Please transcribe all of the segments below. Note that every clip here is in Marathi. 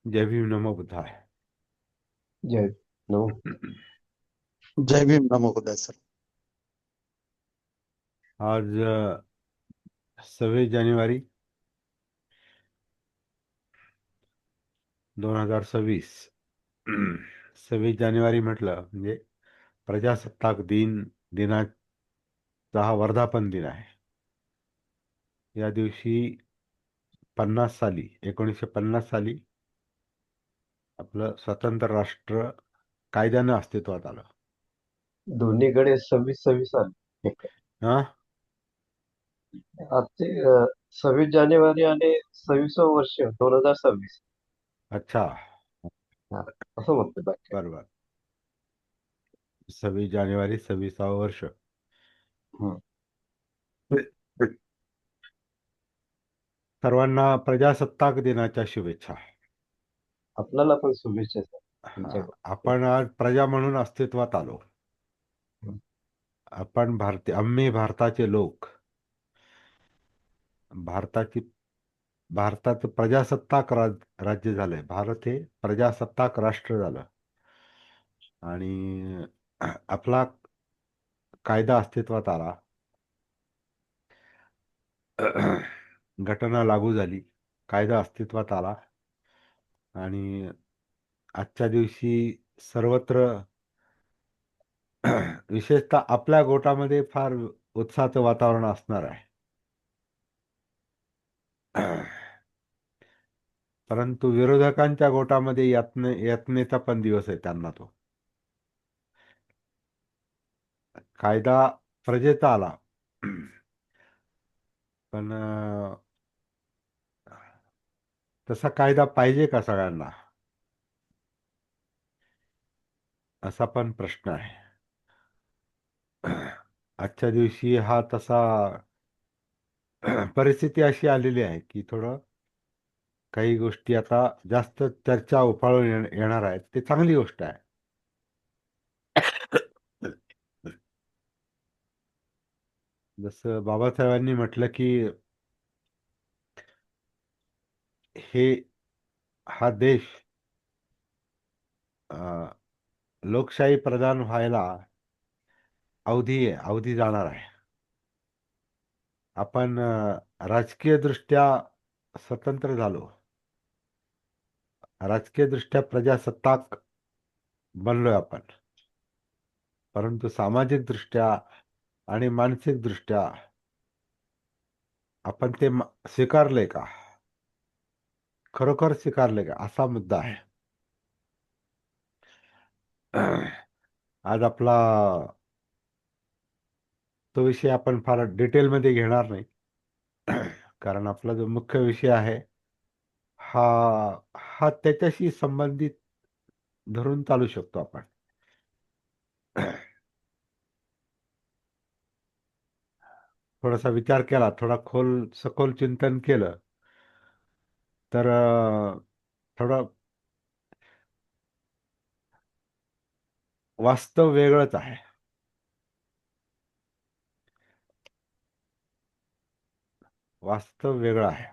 जय भीम नमो बुद्धाय. जय नो. जय भीम नमो खुदा सर. आज 26 जानेवारी 2026. 26 जानेवारी म्हटलं म्हणजे प्रजासत्ताक दिनाचा हा वर्धापन दिन आहे. या दिवशी 1950 साली आपलं स्वतंत्र राष्ट्र कायद्यानं अस्तित्वात आलं. दोन्हीकडे 26-26 आले. हा, आजचे 26 जानेवारी आणि 26वं वर्ष 2026. अच्छा, हा, असं म्हणतो बाकी काय. बरोबर. 26 जानेवारी 26वा वर्ष. हं. सर्वांना प्रजासत्ताक दिनाच्या शुभेच्छा. आपल्याला पण शुभेच्छा sir. हा, तुमच्याकडून. आपण आज प्रजा म्हणून अस्तित्वात आलो. हं. आम्ही भारताचे लोक. भारताची भारताचं प्रजासत्ताक राज्य झालंय. भारत हे प्रजासत्ताक राष्ट्र झालं आणि आपला कायदा अस्तित्वात आला. घटना लागू झाली, कायदा अस्तित्वात आला आणि आजच्या दिवशी सर्वत्र विशेषतः आपल्या गोटामध्ये फार उत्साहाचं वातावरण असणार आहे. परंतु विरोधकांच्या गोटामध्ये यातनेचा पण दिवस आहे त्यांना. तो कायदा प्रजेचा आला, पण तसा कायदा पाहिजे का सगळ्यांना, असा पण प्रश्न आहे. आजच्या दिवशी हा तसा परिस्थिती अशी आलेली आहे की थोडं काही गोष्टी आता जास्त चर्चा उफाळून येणार आहेत. ते चांगली गोष्ट आहे. जसं बाबासाहेबांनी म्हटलं की हे हा देश लोकशाही प्रधान व्हायला अवधी जाणार आहे. आपण राजकीय दृष्ट्या स्वतंत्र झालो, राजकीय दृष्ट्या प्रजासत्ताक बनलोय आपण, परंतु सामाजिक दृष्ट्या आणि मानसिक दृष्ट्या आपण ते स्वीकारले का, खरोखर स्वीकारले का, असा मुद्दा आहे. आज आपला तो विषय आपण फार डिटेलमध्ये घेणार नाही. कारण आपला जो मुख्य विषय आहे हा हा त्याच्याशी संबंधित धरून चालू शकतो आपण. थोडासा विचार केला, थोडा सखोल चिंतन केलं तर थोडं वास्तव वेगळंच आहे. वास्तव वेगळं आहे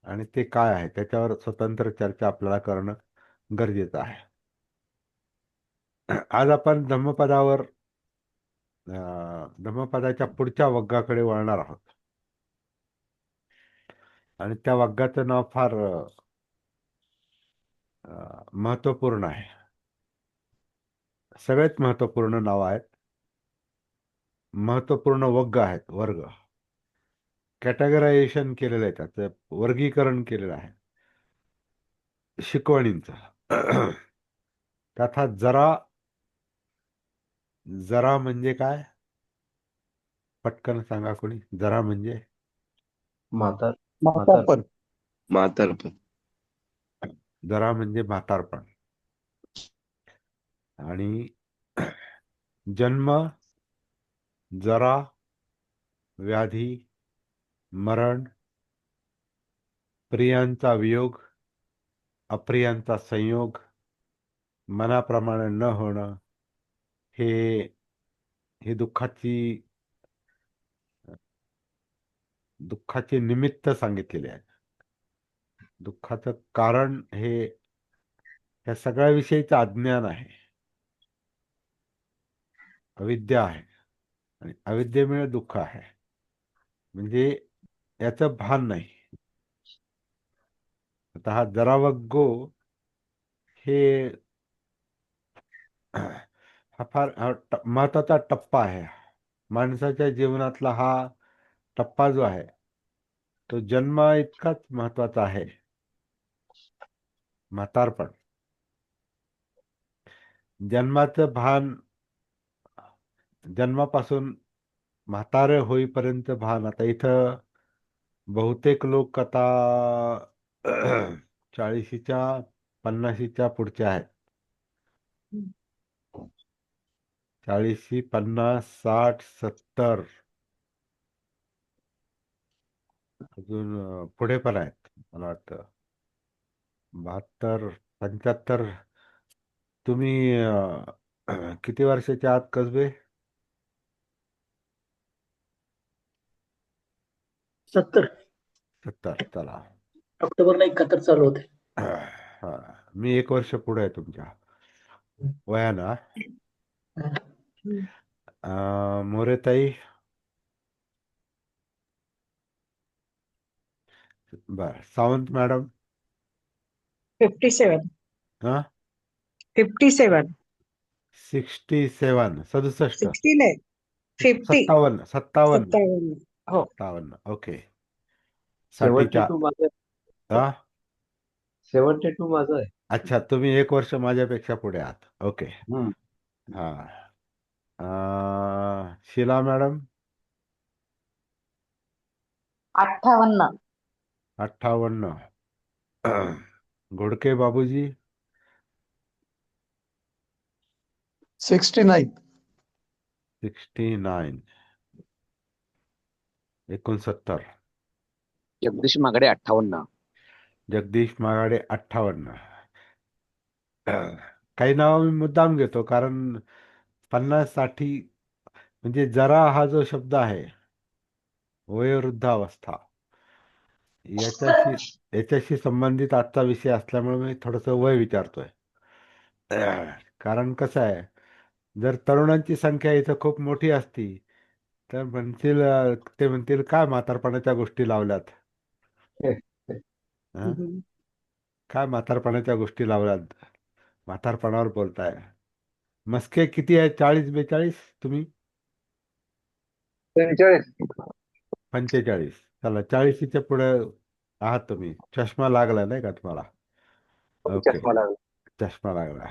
आणि ते काय आहे त्याच्यावर स्वतंत्र चर्चा आपल्याला करणं गरजेचं आहे. आज आपण धम्मपदाच्या पुढच्या वग्गाकडे वळणार आहोत आणि त्या वग्गाचं नाव फार महत्वपूर्ण आहे. सगळ्यात महत्वपूर्ण नाव आहेत, महत्वपूर्ण वर्ग कॅटेगरायझेशन केलेलं आहे, त्याचं वर्गीकरण केलेलं आहे शिकवणींचं. त्यात हा जरा म्हणजे काय, पटकन सांगा कोणी. जरा म्हणजे म्हातार म्हातारपण. म्हातारपण. जरा म्हणजे म्हातारपण. आणि जन्म, जरा, व्याधी, मरण, प्रियांचा वियोग, अप्रियांचा संयोग, मनाप्रमाणे न होणं, हे हे दुःखाची निमित्त सांगितलेले आहे. दुःखाचं कारण हे ह्या सगळ्याविषयीचं अज्ञान आहे, अविद्या आहे. आणि अविद्येमुळे दुःख आहे. म्हणजे याचं भान नाही. आता हा जरावग्गो हे हा फार महत्वाचा टप्पा आहे. माणसाच्या जीवनातला हा टप्पा जो आहे तो जन्मा इतकाच महत्वाचा आहे. म्हातारपण, जन्माचं भान, जन्मापासून म्हातारे होईपर्यंत भान. आता इथं बहुतेक लोक आता 40च्या 50च्या पुढचे आहेत. 40, 50, 60, 70 अजून पुढे पण आहेत. मला वाटतं 72, 75. तुम्ही किती वर्षाचे आहात कसबे? 70. 70. चला. ऑक्टोबरला 71 चालू होते. हा, मी 1 वर्ष पुढे आहे तुमच्या वयानं. मोरेताई, बर. सावंत मॅडम, 57. हा 57. 67, 67, 60 नाही, 50. 57, 57, 57. हो. 57. ओके. 72 साठीच्या माझं हा 72 माझं आहे. अच्छा, तुम्ही 1 वर्ष माझ्यापेक्षा पुढे आहात. ओके. हम्म. हा. शीला मॅडम, 58. 58. घोडके बाबूजी, 69. 69. 69. जगदीश मागडे 58. जगदीश मागाडे 58. काही नाव मी मुद्दाम घेतो कारण 50, 60 म्हणजे जरा हा जो शब्द आहे वयोवृद्धावस्था याच्याशी याच्याशी संबंधित आजचा विषय असल्यामुळे मी थोडस वय विचारतोय. कारण कसं आहे, जर तरुणांची संख्या इथं खूप मोठी असती तर ते म्हणतील काय म्हातारपणाच्या गोष्टी लावल्यात. हं? काय म्हातारपणाच्या गोष्टी लावल्यात, म्हातारपणावर बोलताय. मस्के किती आहे? 40, 42? तुम्ही 43. 45. चला, 40च्या पुढे आहात तुम्ही. चष्मा लागला नाही का तुम्हाला? ओके, चष्मा लागला. चष्मा लागला.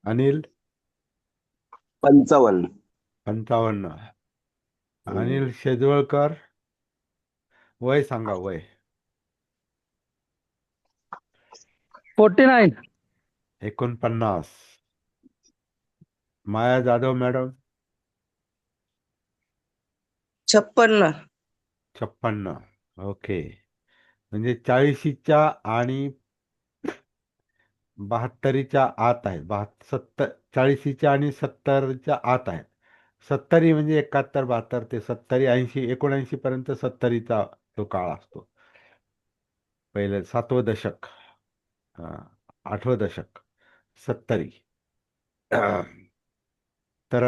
अनिल, 55. 55. अनिल शेजवळकर, वय सांगा, वय. 49. 49. माया जाधव मॅडम, 56. 56. ओके. म्हणजे 40च्या आणि 72च्या आत आहे. 40च्या आणि 70च्या आत आहे. 70 म्हणजे 71, 72 ते 70, 80, 79 पर्यंत 70चा तो काळ असतो. पहिले 7वं दशक, 8वं दशक, 70. तर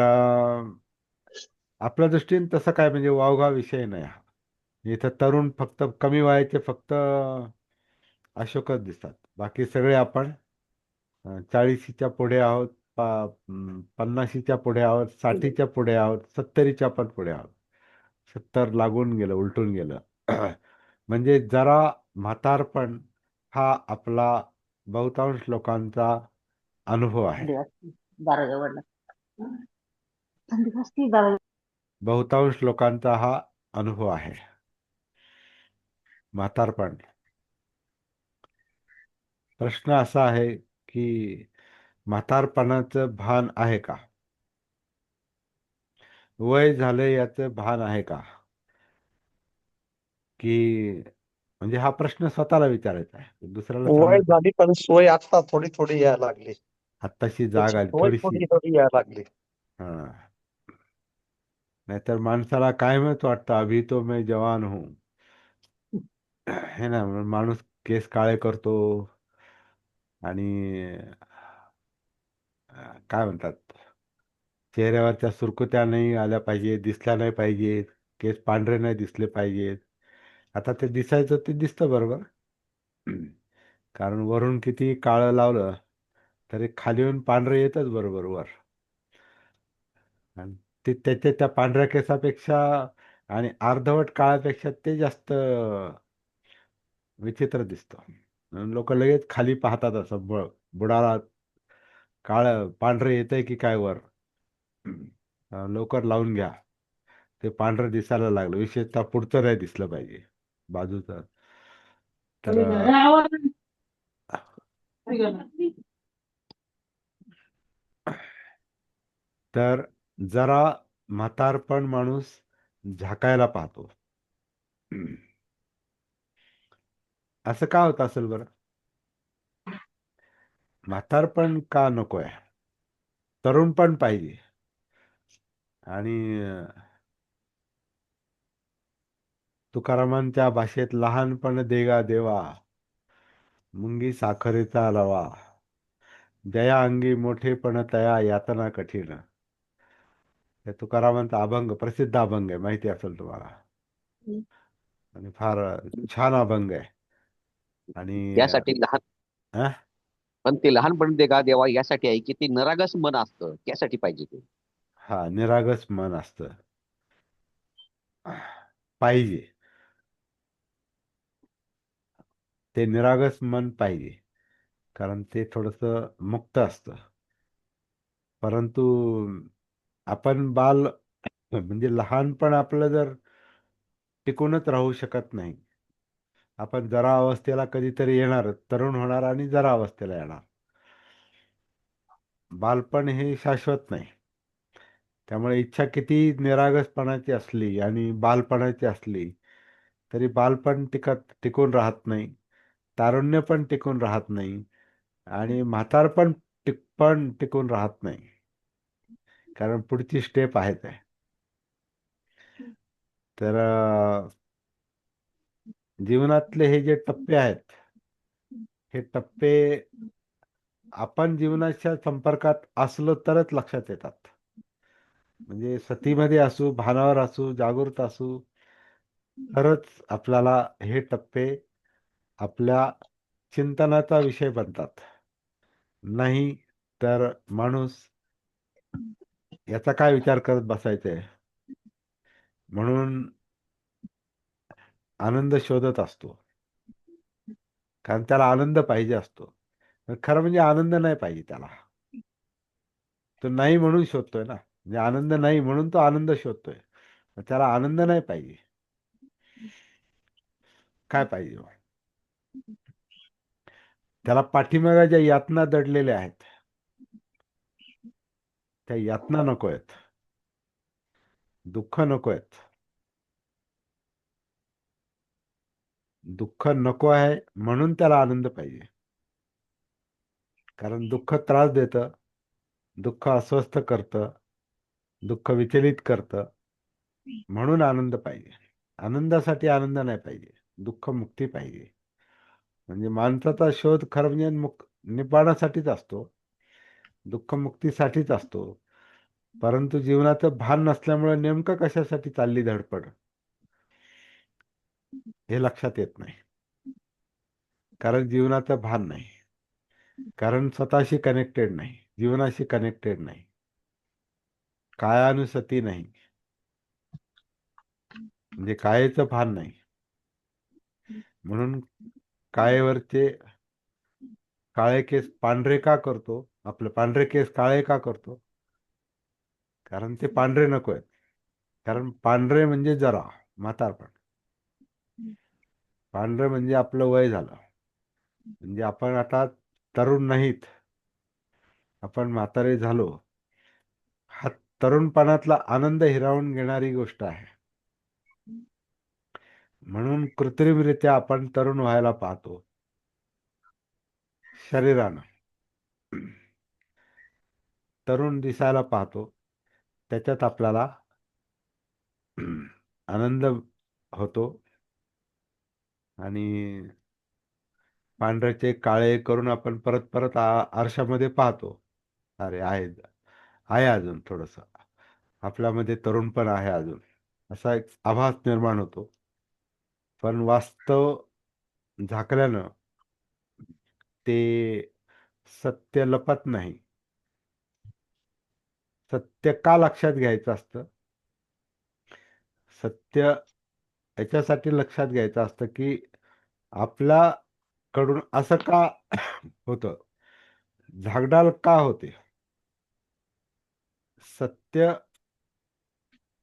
आपल्या दृष्टीने तसं काय म्हणजे वावगा विषय नाही हा. इथं तरुण फक्त कमी वयाचे फक्त अशोकच दिसतात. बाकी सगळे आपण 40च्या पुढे आहोत, 50च्या पुढे आहोत, 60च्या पुढे आहोत, 70च्या पण पुढे आहोत. 70 लागून गेलं, उलटून गेलं. म्हणजे जरा म्हातारपण हा आपला बहुतांश लोकांचा अनुभव आहे. दाराजवळ थंडी वाजती दारा. बहुतांश लोकांचा हा अनुभव आहे, म्हातारपण. प्रश्न असा आहे की म्हातारपणाचं भान आहे का? वय झालं याचं भान आहे का? की म्हणजे हा प्रश्न स्वतःला विचारायचा आहे, दुसऱ्याला वय सांगायचं. झाली पण सोय आता थोडी थोडी यायला लागली. आत्ताशी जाग आली सोय थोडीशी. थोडी थोडी यायला लागली. हा, नाहीतर माणसाला कायमच वाटतं अभी तो मैं जवान हूं, है ना. माणूस केस काळे करतो, आणि काय म्हणतात, चेहऱ्यावरच्या सुरकुत्या नाही आल्या पाहिजे, दिसल्या नाही पाहिजेत, केस पांढरे नाही दिसले पाहिजेत. आता ते दिसायचं ते दिसतं बरोबर, कारण वरून किती काळं लावलं तरी खाली येऊन पांढरं येतच बरोबर वर. आणि ते त्याच्या त्या पांढऱ्या केसापेक्षा आणि अर्धवट काळापेक्षा ते जास्त विचित्र दिसतं. म्हणून लोक लगेच खाली पाहतात, असं बुडाला काळ पांढरं येतंय की काय वर, लवकर लावून घ्या, ते पांढरं दिसायला लागलं. विशेषतः पुढचं नाही दिसलं पाहिजे, बाजूचं. तर तर जरा म्हातारपण माणूस झाकायला पाहतो. असं का होत असेल बरं? म्हातारपण का नकोय? तरुण पण पाहिजे. आणि तुकारामांच्या भाषेत लहानपण देगा देवा, मुंगी साखरेचा रवा, जया अंगी मोठेपण तया यातना कठीण. हे तुकारामांचा अभंग, प्रसिद्ध अभंग आहे, माहिती असेल तुम्हाला. आणि फार छान अभंग आहे. आणि त्यासाठी लहान, अं? पण ते लहानपण दे का देवा यासाठी आहे की ते नरागस मन असतं त्यासाठी पाहिजे ते. हा, निरागस मन असतं पाहिजे, ते निरागस मन पाहिजे, कारण ते थोडस मुक्त असतं. परंतु आपण बाल म्हणजे लहानपण आपलं जर टिकूनच राहू शकत नाही. आपण जरा अवस्थेला कधीतरी येणार, तरुण होणार आणि जरा अवस्थेला येणार. बालपण हे शाश्वत नाही. त्यामुळे इच्छा किती निरागसपणाची असली आणि बालपणाची असली तरी बालपण टिकून राहत नाही, तारुण्य पण टिकून राहत नाही, आणि म्हातारपण पण टिकून राहत नाही. कारण पुढची स्टेप आहे ते. तर जीवनातले हे जे टप्पे आहेत, हे टप्पे आपण जीवनाच्या संपर्कात असलो तरच लक्षात येतात. म्हणजे सतीमध्ये असू, भानावर असू, जागृत असू, तरच आपल्याला हे टप्पे आपल्या चिंतनाचा विषय बनतात. नाही तर माणूस याचा काय विचार करत बसायचंय म्हणून आनंद शोधत असतो, कारण त्याला आनंद पाहिजे असतो. पण खरं म्हणजे आनंद नाही पाहिजे त्याला, तो नाही म्हणून शोधतोय ना. म्हणजे आनंद नाही म्हणून तो आनंद शोधतोय, पण त्याला आनंद नाही पाहिजे. काय पाहिजे मग? त्याला पाठीमागे ज्या यातना दडलेल्या आहेत त्या यातना नको आहेत, दुःख नको आहेत. दुःख नको आहे म्हणून त्याला आनंद पाहिजे, कारण दुःख त्रास देतं, दुःख अस्वस्थ करतं, दुःख विचलित करतं. म्हणून आनंद पाहिजे. आनंदासाठी आनंद नाही पाहिजे, दुःख मुक्ती पाहिजे. म्हणजे माणसाचा शोध खरं म्हणजे निब्बाणासाठीच असतो, दुःख मुक्तीसाठीच असतो. परंतु जीवनाचं भान नसल्यामुळे नेमकं कशासाठी चालली धडपड हे लक्षात येत नाही. कारण जीवनाचं भान नाही, कारण स्वतःशी कनेक्टेड नाही, जीवनाशी कनेक्टेड नाही, कायानुसती नाही, म्हणजे कायेचं भान नाही. म्हणून कायेवरचे काळे केस पांढरे का करतो, आपले पांढरे केस काळे का करतो? कारण ते पांढरे नको आहेत. कारण पांढरे म्हणजे जरा म्हातारपण, पांढरे म्हणजे आपलं वय झालं, म्हणजे आपण आता तरुण नाहीत, आपण म्हातारे झालो. हा तरुणपणातला आनंद हिरावून घेणारी गोष्ट आहे. म्हणून कृत्रिमरित्या आपण तरुण व्हायला पाहतो शरीरानं, तरुण दिसायला पाहतो. त्याच्यात आपल्याला आनंद होतो. आणि पांढऱ्याचे काळे करून आपण परत परत आरशामध्ये पाहतो. अरे आहे अजून थोडस आपल्यामध्ये तरुणपण आहे अजून, असा एक आभास निर्माण होतो. पण वास्तव झाकल्यानं ते सत्य लपत नाही. सत्य का लक्षात घ्यायचं असतं? सत्य याच्यासाठी लक्षात घ्यायचं असतं की आपल्याकडून असं का होतं, झागडाल का होते. सत्य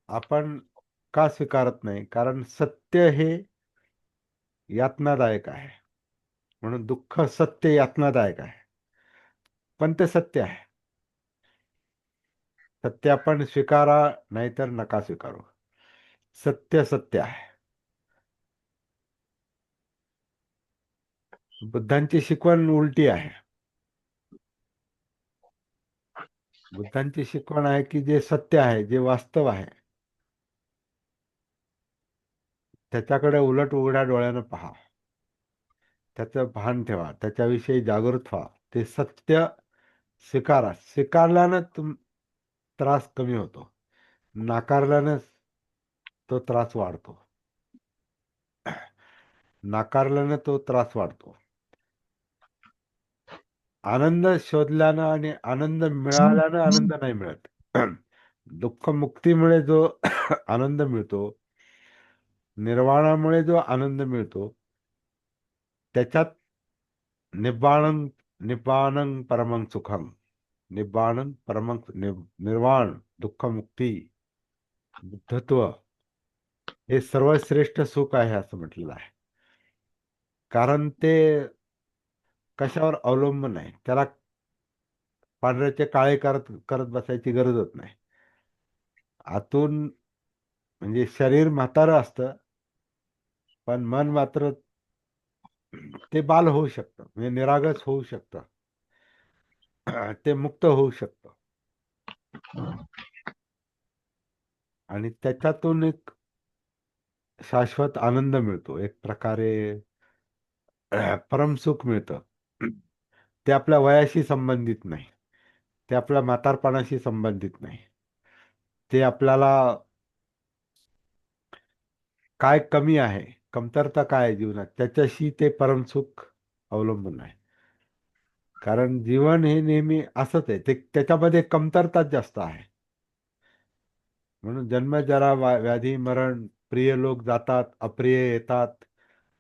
आपण का स्वीकारत नाही? कारण सत्य हे यातनादायक आहे. म्हणून दुःख सत्य यातनादायक आहे, पण ते सत्य आहे. सत्य आपण स्वीकारा नाहीतर नका स्वीकारू. सत्य सत्य आहे. बुद्धांची शिकवण उलटी आहे. बुद्धांची शिकवण आहे की जे सत्य आहे, जे वास्तव आहे, त्याच्याकडे उलट उघड्या डोळ्यानं पहा, त्याचं भान ठेवा, त्याच्याविषयी जागृत व्हा. ते सत्य स्वीकारा. स्वीकारल्यानं त्रास कमी होतो, नाकारल्यानं तो त्रास वाढतो. नाकारल्यानं तो त्रास वाढतो. आनंद शोधल्यानं आणि आनंद मिळाल्यानं आनंद नाही मिळत. दुःख मुक्तीमुळे जो आनंद मिळतो, निर्वाणामुळे जो आनंद मिळतो, त्याच्यात निब्बाणं निब्बाणं परमं सुखम, निब्बाणं परमं निर्वाण, दुःखमुक्ती, बुद्धत्व हे सर्वश्रेष्ठ सुख आहे असं म्हटलेलं आहे. कारण ते कशावर अवलंबून आहे. त्याला पांढऱ्याचे काळे करत करत बसायची गरजच नाही. आतून म्हणजे शरीर म्हातारं असतं, पण मन मात्र ते बाल होऊ शकतं, म्हणजे निरागस होऊ शकतं, ते मुक्त होऊ शकतं. आणि त्याच्यातून एक शाश्वत आनंद मिळतो, एक प्रकारे परमसुख मिळतं. ते आपल्या वयाशी संबंधित नाही, ते आपल्या म्हातारपणाशी संबंधित नाही. ते आपल्याला काय कमी आहे, कमतरता काय आहे जीवनात, त्याच्याशी ते परमसुख अवलंबून आहे. कारण जीवन हे नेहमी असंच आहे, ते त्याच्यामध्ये कमतरताच जास्त आहे. म्हणून जन्म, जरा, व्याधी, मरण, प्रिय लोक जातात, अप्रिय येतात,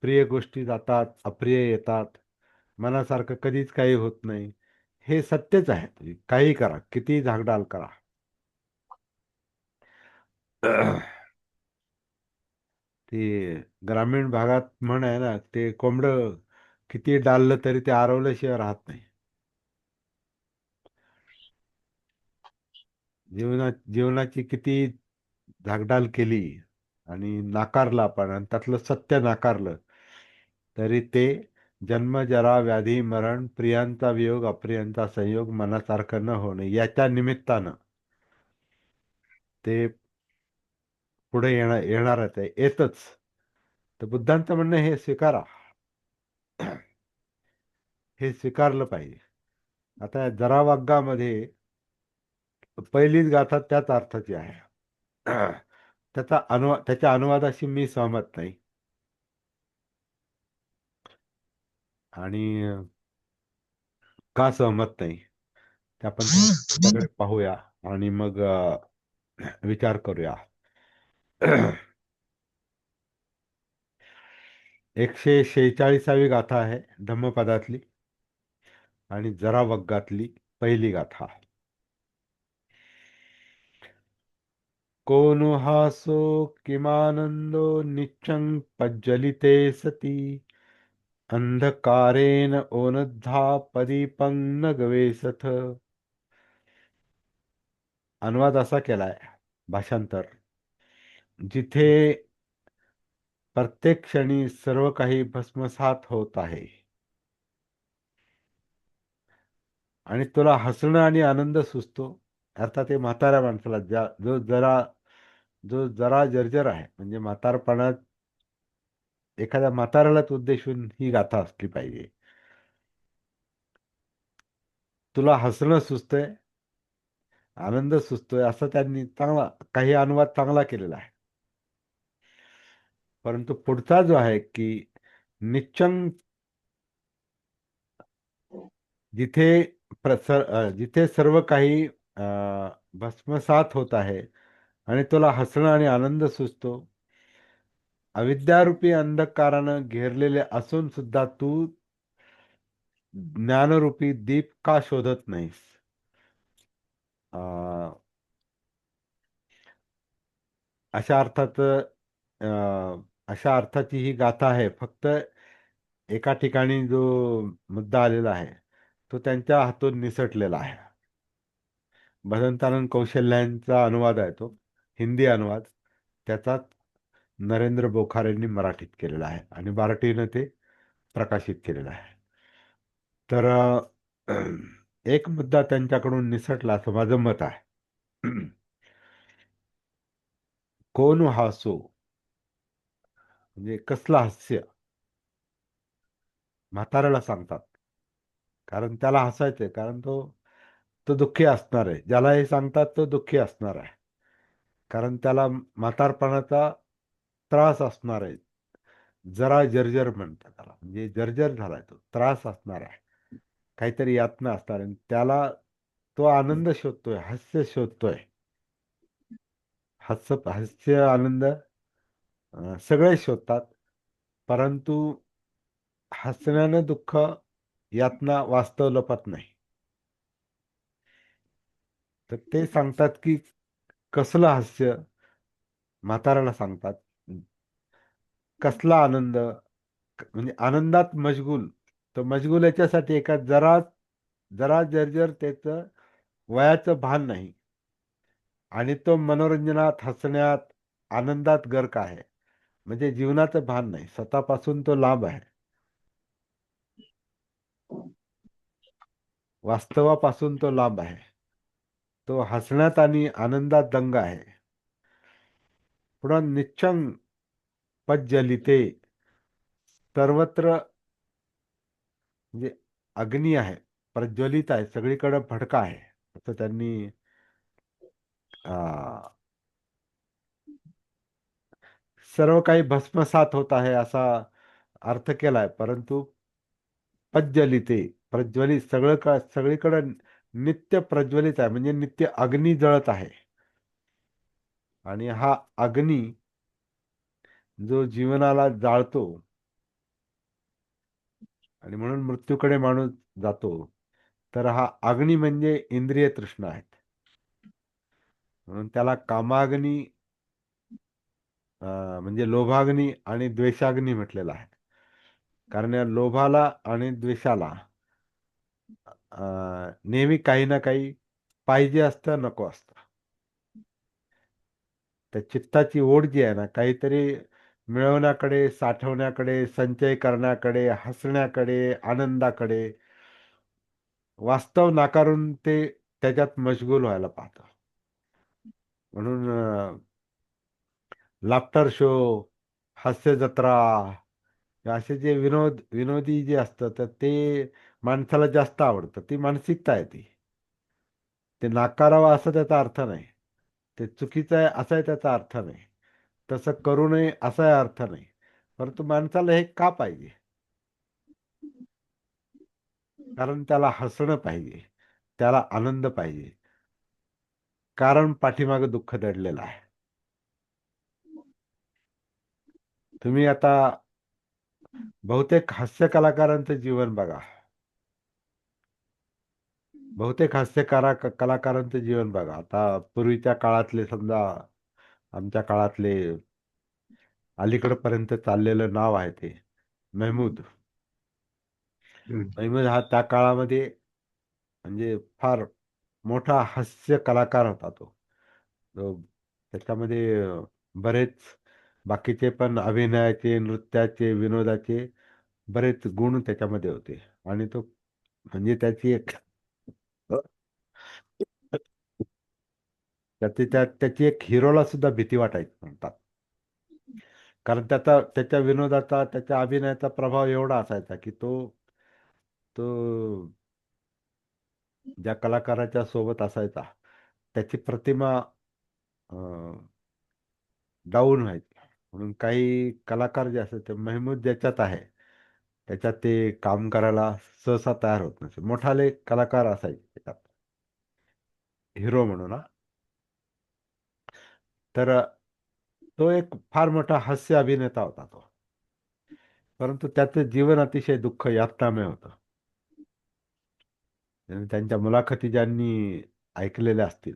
प्रिय गोष्टी जातात, अप्रिय येतात, मनासारखं कधीच काही होत नाही. हे सत्यच आहे. काही करा, किती झागडाल करा. ते ग्रामीण भागात म्हण आहे ना, ते कोंबडं किती डाललं तरी ते आरवल्याशिवाय राहत नाही. जीवनाची किती झागडाल केली आणि नाकारलं आपण, आणि त्यातलं सत्य नाकारलं, तरी ते जन्म, जरा, व्याधी, मरण, प्रियांचा वियोग, अप्रियांचा संयोग, मनासारखं न होणे, याच्या निमित्तानं ते पुढे येणारच आहे, येतच. तर बुद्धांचं म्हणणं हे स्वीकारा, हे स्वीकारलं पाहिजे. आता या जरा वाग्गामध्ये पहिलीच गाथा त्याच अर्थाची आहे. त्याच्या अनुवादाशी मी सहमत नाही. आणि का सहमत नाही ते आपण त्याकडे पाहूया आणि मग विचार करूया. 146वी गाथा आहे धम्मपदातली आणि जरा वग्गातली पहिली गाथा. कोनु हासो किमानंदो नित्यं पज्जलिते सती, अंधकारेण ओनद्धा पदीपं न गवेसथ. अनुवाद असा केलाय, भाषांतर: जिथे प्रत्येक क्षणी सर्व काही भस्मसात होत आहे आणि तुला हसणं आणि आनंद सुचतो, अर्थात ते म्हाताऱ्या माणसाला, जो जरा जर्जर आहे, म्हणजे म्हातारपणात एखाद्या म्हाताऱ्यालाच उद्देशून ही गाथा असली पाहिजे. तुला हसणं सुचतंय, आनंद सुचतोय, असं त्यांनी काही अनुवाद चांगला केलेला आहे. परंतु पुढचा जो आहे की निश्चंग, जिथे सर्व काही भस्मसात होत आहे आणि तुला हसणं आणि आनंद सुचतो, अविद्यारूपी अंधकारानं घेरलेले असून सुद्धा तू ज्ञानरूपी दीप का शोधत नाहीस? अं, अशा अर्थात अशा अर्थाची ही गाथा आहे. फक्त एका ठिकाणी जो मुद्दा आलेला आहे तो त्यांच्या हातून निसटलेला आहे. भदंतानंद कौशल्यांचा अनुवाद आहे तो, हिंदी अनुवाद. त्याचाच नरेंद्र बोखारेंनी मराठीत केलेला आहे आणि बार्टीनं ते प्रकाशित केलेलं आहे. तर एक मुद्दा त्यांच्याकडून निसटला असं माझं मत आहे. कोण हासो, म्हणजे कसलं हास्य म्हाताऱ्याला सांगतात, कारण त्याला हसायचंय, कारण तो तो दुःखी असणार आहे. ज्याला हे सांगतात तो दुःखी असणार आहे, कारण त्याला म्हातारपणाचा त्रास असणार आहे. जरा जर्जर म्हणतात त्याला, म्हणजे जर्जर झालाय, तो त्रास असणार आहे, काहीतरी यातना असणार आहे. त्याला तो आनंद शोधतोय, हास्य शोधतोय. हास्य आनंद सगळे शोधतात, परंतु हसण्यानं दुःख यातना वास्तव लपत नाही. तर ते सांगतात की कसलं हास्य, म्हाताऱ्याला सांगतात. कसला आनंद, म्हणजे आनंदात मशगूल. तो मशगूल याच्यासाठी एका जरा जरा जर्जर त्याचं वयाचं भान नाही, आणि तो मनोरंजनात, हसण्यात, आनंदात गर्क आहे. म्हणजे जीवनाचं भान नाही, स्वतःपासून तो लांब आहे, वास्तवापासून तो लांब आहे. तो हसण्यात आणि आनंदात दंग आहे. पुन्हा निश्चंग पज्जलिते, सर्वत्र म्हणजे अग्नी आहे, प्रज्वलित आहे, सगळीकडे भडका आहे, असं त्यांनी सर्व काही भस्मसात होत आहे असा अर्थ केलाय. परंतु प्रज्वलिते, प्रज्वलित, सगळीकडे नित्य प्रज्वलित आहे, म्हणजे नित्य अग्नी जळत आहे. आणि हा अग्नी जो जीवनाला जाळतो आणि म्हणून मृत्यूकडे माणूस जातो, तर हा अग्नी म्हणजे इंद्रिय तृष्णा आहेत. म्हणून त्याला कामाग्नी, म्हणजे लोभाग्नी आणि द्वेषाग्नी म्हटलेला आहे. कारण या लोभाला आणि द्वेषाला नेहमी काही ना काही पाहिजे असतं, नको असतं. त्या चित्ताची ओढ जी आहे ना, काहीतरी मिळवण्याकडे, साठवण्याकडे, संचय करण्याकडे, हसण्याकडे, आनंदाकडे, वास्तव नाकारून ते त्याच्यात मशगूल व्हायला पाहतं. म्हणून लाफ्टर शो, हास्य जत्रा, असे जे विनोदी जे असतं, तर ते माणसाला जास्त आवडतं. ती मानसिकता आहे ती. ते नाकारावं असं त्याचा अर्थ नाही, ते चुकीचं आहे असाही त्याचा अर्थ नाही, तसं करू नये असाही अर्थ नाही. परंतु माणसाला हे का पाहिजे? कारण त्याला हसणं पाहिजे, त्याला आनंद पाहिजे, कारण पाठीमागं दुःख दडलेलं आहे. तुम्ही आता बहुतेक हास्य कलाकारांचं जीवन बघा, बहुतेक कलाकारांचं जीवन बघा. आता पूर्वीच्या काळातले, समजा आमच्या काळातले, अलीकडपर्यंत चाललेलं नाव आहे ते महमूद. महमूद हा त्या काळामध्ये म्हणजे फार मोठा हास्य कलाकार होता तो. त्याच्यामध्ये बरेच बाकीचे पण अभिनयाचे, नृत्याचे, विनोदाचे बरेच गुण त्याच्यामध्ये होते. आणि तो म्हणजे त्याची एक हिरोला सुद्धा भीती वाटायची म्हणतात. कारण त्याच्या विनोदाचा, त्याच्या अभिनयाचा प्रभाव एवढा असायचा की तो तो ज्या कलाकाराच्या सोबत असायचा त्याची प्रतिमा डाऊन व्हायची. म्हणून काही कलाकार जे असतात ते महमूद ज्याच्यात आहे त्याच्यात ते काम करायला सहसा तयार होत नसे. मोठाले कलाकार असायचे त्याच्यात हिरो म्हणून हा. तर तो एक फार मोठा हास्य अभिनेता होता तो, परंतु त्याचं जीवन अतिशय दुःख यातनामय होतं. आणि त्यांच्या मुलाखती ज्यांनी ऐकलेल्या असतील,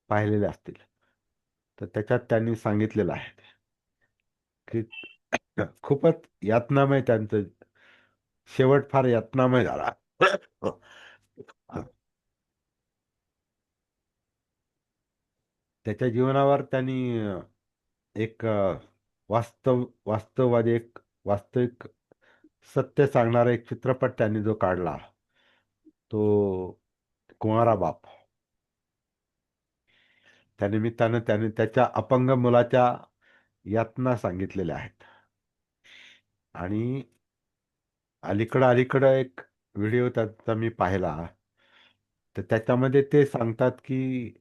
पाहिलेल्या असतील, तर त्याच्यात त्यांनी सांगितलेलं आहे की खूपच यातनामय त्यांचं शेवट फार यातनामय झाला. त्याच्या जीवनावर त्यांनी एक वास्तववादी एक वास्तविक सत्य सांगणारा एक चित्रपट त्यांनी जो काढला तो कुंवारा बाप. त्यानिमित्तानं त्याने त्याच्या अपंग मुलाच्या यातना सांगितलेल्या आहेत. आणि अलीकडं एक व्हिडिओ त्याचा मी पाहिला, तर त्याच्यामध्ये ते सांगतात की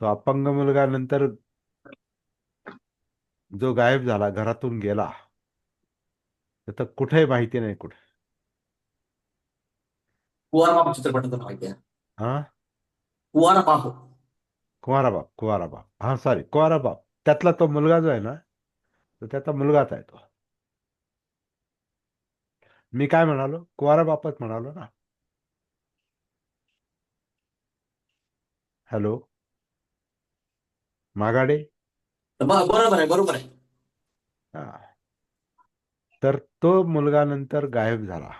तो अपंग मुलगा नंतर जो गायब झाला, घरातून गेला, तर कुठेही माहिती नाही कुठे. कुवारा बाप चित्रपटाचं नाव आहे. हा, कुवारा बाप. कुवारा बाप, हा सॉरी, कुवारा बाप. त्यातला तो मुलगा जो आहे ना, तो त्याचा मुलगाच आहे तो. मी काय म्हणालो? कुवारा बापच म्हणालो ना. हॅलो मागाडे. बरोबर आहे, बरोबर आहे. हा. तर तो मुलगा नंतर गायब झाला.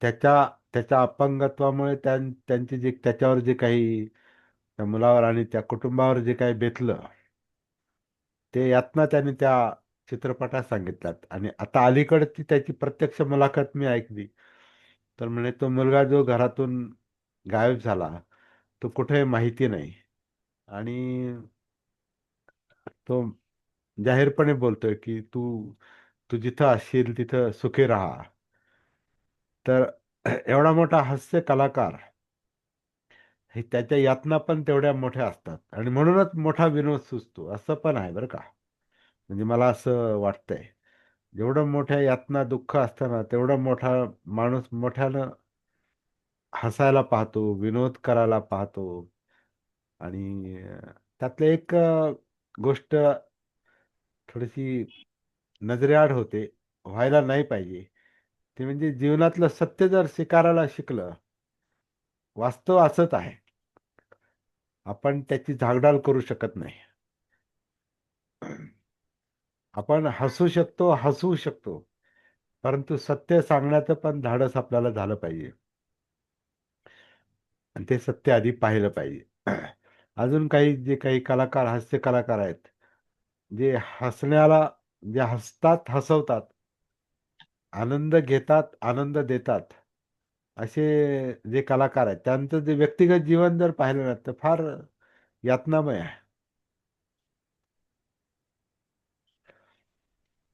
त्याच्या त्याच्या अपंगत्वामुळे त्यांची जे त्याच्यावर जे काही त्या मुलावर आणि त्या कुटुंबावर जे काही बेतलं ते यातना त्याने त्या चित्रपटात सांगितल्यात. आणि आता अलीकडची त्याची प्रत्यक्ष मुलाखत मी ऐकली, तर म्हणे तो मुलगा जो घरातून गायब झाला तो कुठे माहिती नाही. आणि तो जाहीरपणे बोलतोय की तू तू जिथं असशील तिथं सुखी राहा. तर एवढा मोठा हास्य कलाकार, हे त्याच्या यातना पण तेवढ्या मोठ्या असतात आणि म्हणूनच मोठा विनोद सुचतो असं पण आहे बरं का. म्हणजे मला असं वाटतंय जेवढं मोठ्या यातना दुःख असताना तेवढा मोठा माणूस मोठ्यानं हसायला पाहतो, विनोद करायला पाहतो. आणि त्यातलं एक गोष्ट थोडीशी नजरेआड होते, व्हायला नाही पाहिजे. ते म्हणजे जीवनातलं सत्य जर स्वीकारायला शिकलं, वास्तव असंच आहे, आपण त्याची झागडाल करू शकत नाही. आपण हसवू शकतो, परंतु सत्य सांगण्याचं पण धाडस आपल्याला झालं पाहिजे आणि ते सत्य आधी पाहिलं पाहिजे. अजून काही जे काही कलाकार, हास्य कलाकार आहेत, जे हसण्याला, जे हसतात, हसवतात, आनंद घेतात, आनंद देतात, असे जे कलाकार आहेत त्यांचं जे व्यक्तिगत जीवन जर पाहिलं ना तर फार यातनामय आहे.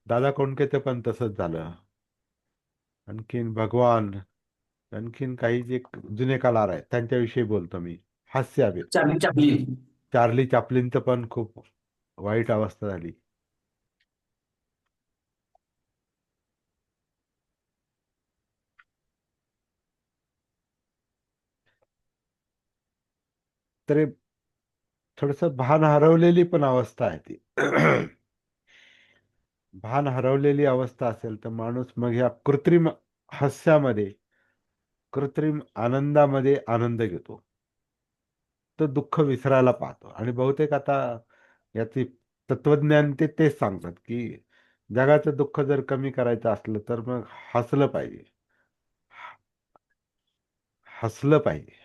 दादा कोंडकेचं पण तसंच झालं. आणखीन भगवान, आणखीन काही जे जुने कलाकार आहेत त्यांच्याविषयी बोलतो मी. हास्य अभिनेते चार्ली चॅप्लिन. चार्ली चॅप्लिनचं पण खूप वाईट अवस्था झाली. तर थोडस भान हरवलेली पण अवस्था आहे ती. भान हरवलेली अवस्था असेल तर माणूस मग ह्या कृत्रिम हास्यामध्ये, कृत्रिम आनंदामध्ये आनंद घेतो, तो दुःख विसरायला पाहतो. आणि बहुतेक आता याची तत्वज्ञान तेच सांगतात की जगाचं दुःख जर कमी करायचं असलं तर मग हसलं पाहिजे, हसलं पाहिजे.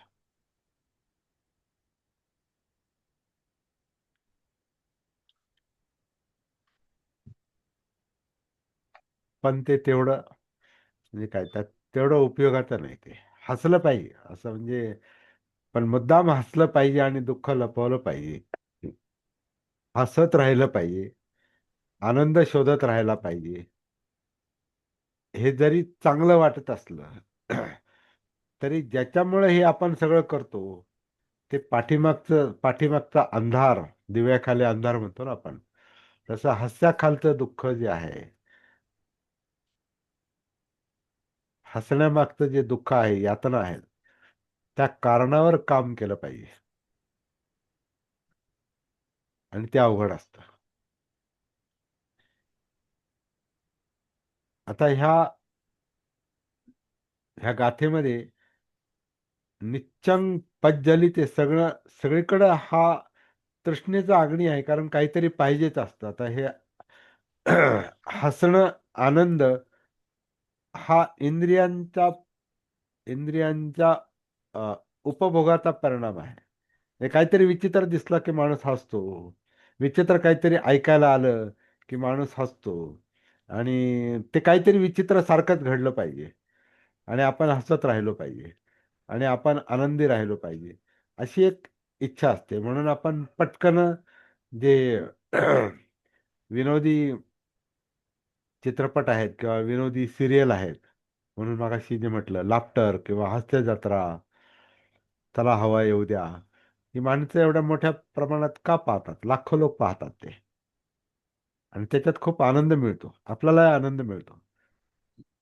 पण ते तेवढं म्हणजे काय त्यात तेवढं उपयोगाचं नाही. ते हसलं पाहिजे असं म्हणजे, पण मुद्दाम हसलं पाहिजे आणि दुःख लपवलं पाहिजे, हसत राहिलं पाहिजे, आनंद शोधत राहायला पाहिजे. हे जरी चांगलं वाटत असलं तरी ज्याच्यामुळे हे आपण सगळं करतो ते पाठीमागचा अंधार, दिव्याखाली अंधार म्हणतो ना आपण, तसं हास्याखालचं दुःख जे आहे, हसण्यामागचं जे दुःख आहे, यातना आहे, त्या कारणावर काम केलं पाहिजे. आणि ते अवघड असतं. आता ह्या गाथेमध्ये निच्चंग पज्जली ते सगळीकडं हा तृष्णेचा अग्नी आहे, कारण काहीतरी पाहिजेच असतं. आता हे हसणं, आनंद हा इंद्रियांच्या अ, उपभोगाचा परिणाम आहे. हे काहीतरी विचित्र दिसलं की माणूस हसतो, विचित्र काहीतरी ऐकायला आलं की माणूस हसतो, आणि ते काहीतरी विचित्र सारखंच घडलं पाहिजे, आणि आपण हसत राहिलो पाहिजे, आणि आपण आनंदी राहिलो पाहिजे, अशी एक इच्छा असते. म्हणून आपण पटकन जे विनोदी चित्रपट आहेत किंवा विनोदी सिरियल आहेत, म्हणून मगाशी जे म्हटलं लाफ्टर किंवा हास्य जत्रा, चला हवा येऊ द्या, ही माणसं एवढ्या मोठ्या प्रमाणात का पाहतात? लाखो लोक पाहतात ते, आणि त्याच्यात खूप आनंद मिळतो, आपल्याला आनंद मिळतो.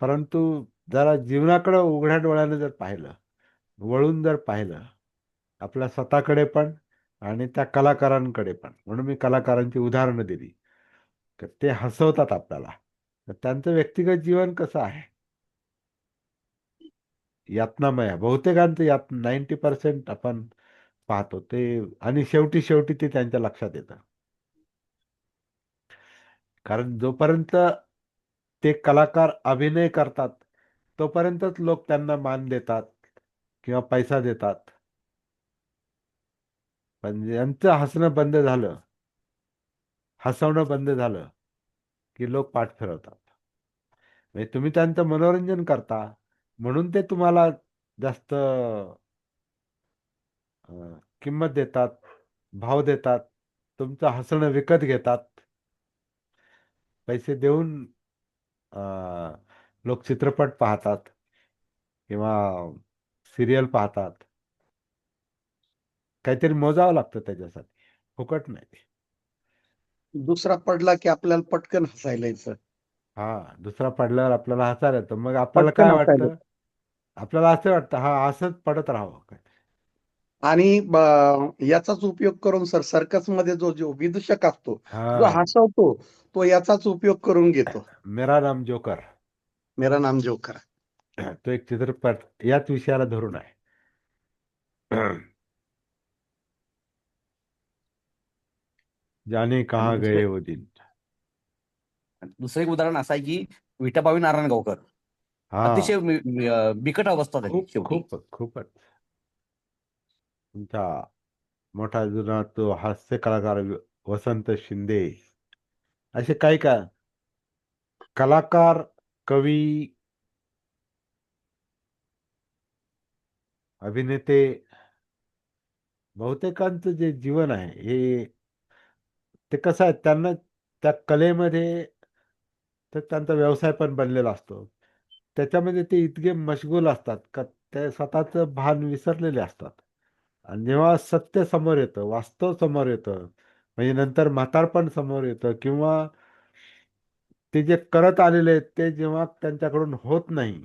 परंतु जरा जीवनाकडे उघड्या डोळ्याने जर पाहिलं, वळून जर पाहिलं, आपल्या स्वतःकडे पण आणि त्या कलाकारांकडे पण, म्हणून मी कलाकारांची उदाहरणं दिली, तर ते हसवतात आपल्याला. तर त्यांचं व्यक्तिगत जीवन कसं आहे? यातनामय आहे. बहुतेकांचं 90% आपण पाहतो ते, आणि शेवटी शेवटी ते त्यांच्या लक्षात येतं. कारण जोपर्यंत ते कलाकार अभिनय करतात, तोपर्यंतच लोक त्यांना मान देतात किंवा पैसा देतात. पण यांचं हसणं बंद झालं, हसवणं बंद झालं, की लोक पाठ फिरवतात. म्हणजे तुम्ही त्यांचं मनोरंजन करता, म्हणून ते तुम्हाला जास्त किंमत देतात, भाव देतात, तुमचं हसणं विकत घेतात. पैसे देऊन लोक चित्रपट पाहतात किंवा सिरियल पाहतात. काहीतरी मोजावं लागतं त्याच्यासाठी, फुकट नाही. दुसरा पडला की आपल्याला पटकन हसायला यायचं. हा, दुसरा पडल्यावर आपल्याला हसायला येतं. मग आपल्याला पटकन काय हसायला. वाटतं? आपल्याला असं वाटतं, हा असंच पडत राहावं काय. आणि याचाच उपयोग करून सर्कस मध्ये जो विदूषक असतो, जो हा, हसवतो, तो याचाच उपयोग करून घेतो. मेरा नाम जोकर, मेरा नाम जोकर. तो एक चित्रपट याच विषयाला धरून आहे. जाने कहाँ गए वो दिन. दुसरं एक उदाहरण असं आहे की विठाबाई नारायणगावकर हा, अतिशय बिकट अवस्था झाली खूप शेवटी. खूपच. तुमचा मोठा जुना तो हास्य कलाकार वसंत शिंदे, असे काही का कलाकार, कवी, अभिनेते, बहुतेकांचं जे जीवन आहे हे, ते कसं आहे, त्यांना त्या कलेमध्ये तर त्यांचा व्यवसाय पण बनलेला असतो. त्याच्यामध्ये ते इतके मशगूल असतात का ते स्वतःचं भान विसरलेले असतात. आणि जेव्हा सत्य समोर येतं, वास्तव समोर येतं, म्हणजे नंतर म्हातारपण समोर येतं, किंवा ते जे करत आलेले आहेत ते जेव्हा त्यांच्याकडून होत नाही,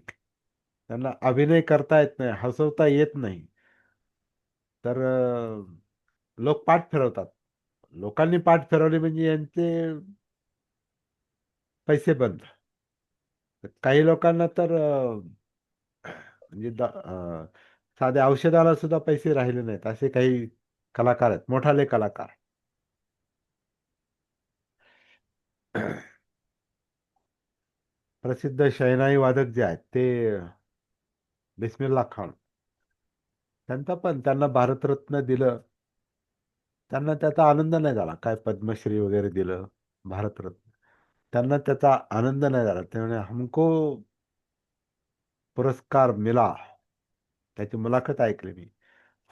त्यांना अभिनय करता येत नाही, हसवता येत नाही, तर लोक पाठ फिरवतात. लोकांनी पाठ फिरवली म्हणजे यांचे पैसे बंद. काही लोकांना तर म्हणजे साध्या औषधाला सुद्धा पैसे राहिले नाहीत, असे काही कलाकार आहेत, मोठाले कलाकार. प्रसिद्ध शहनाई वादक जे आहेत ते बिस्मिल्ला खान, त्यांना भारतरत्न दिलं, त्यांना त्याचा आनंद नाही झाला. काय पद्मश्री वगैरे दिलं, भारतरत्न, त्यांना त्याचा आनंद नाही झाला. ते म्हणे हमको पुरस्कार मिला, त्याची मुलाखत ऐकली मी,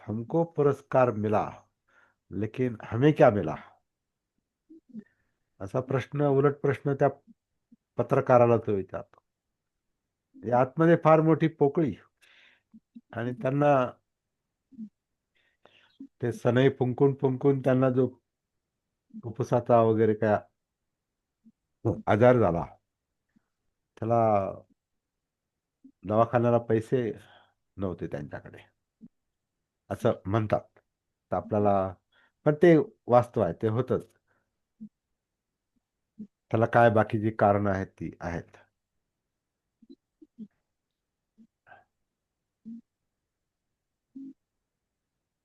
हमको पुरस्कार मिला लेकिन हमें क्या मिला, असा प्रश्न, उलट प्रश्न त्या पत्रकाराला तो विचारतो. हे आतमध्ये फार मोठी पोकळी आणि त्यांना ते सनई फुंकून फुंकून त्यांना जो फुफ्फुसाचा वगैरे काय आजार झाला, त्याला दवाखान्याला पैसे नव्हते त्यांच्याकडे असं म्हणतात. तर आपल्याला पण ते वास्तव आहे, ते होतच. त्याला काय बाकीची कारणं आहेत ती आहेत.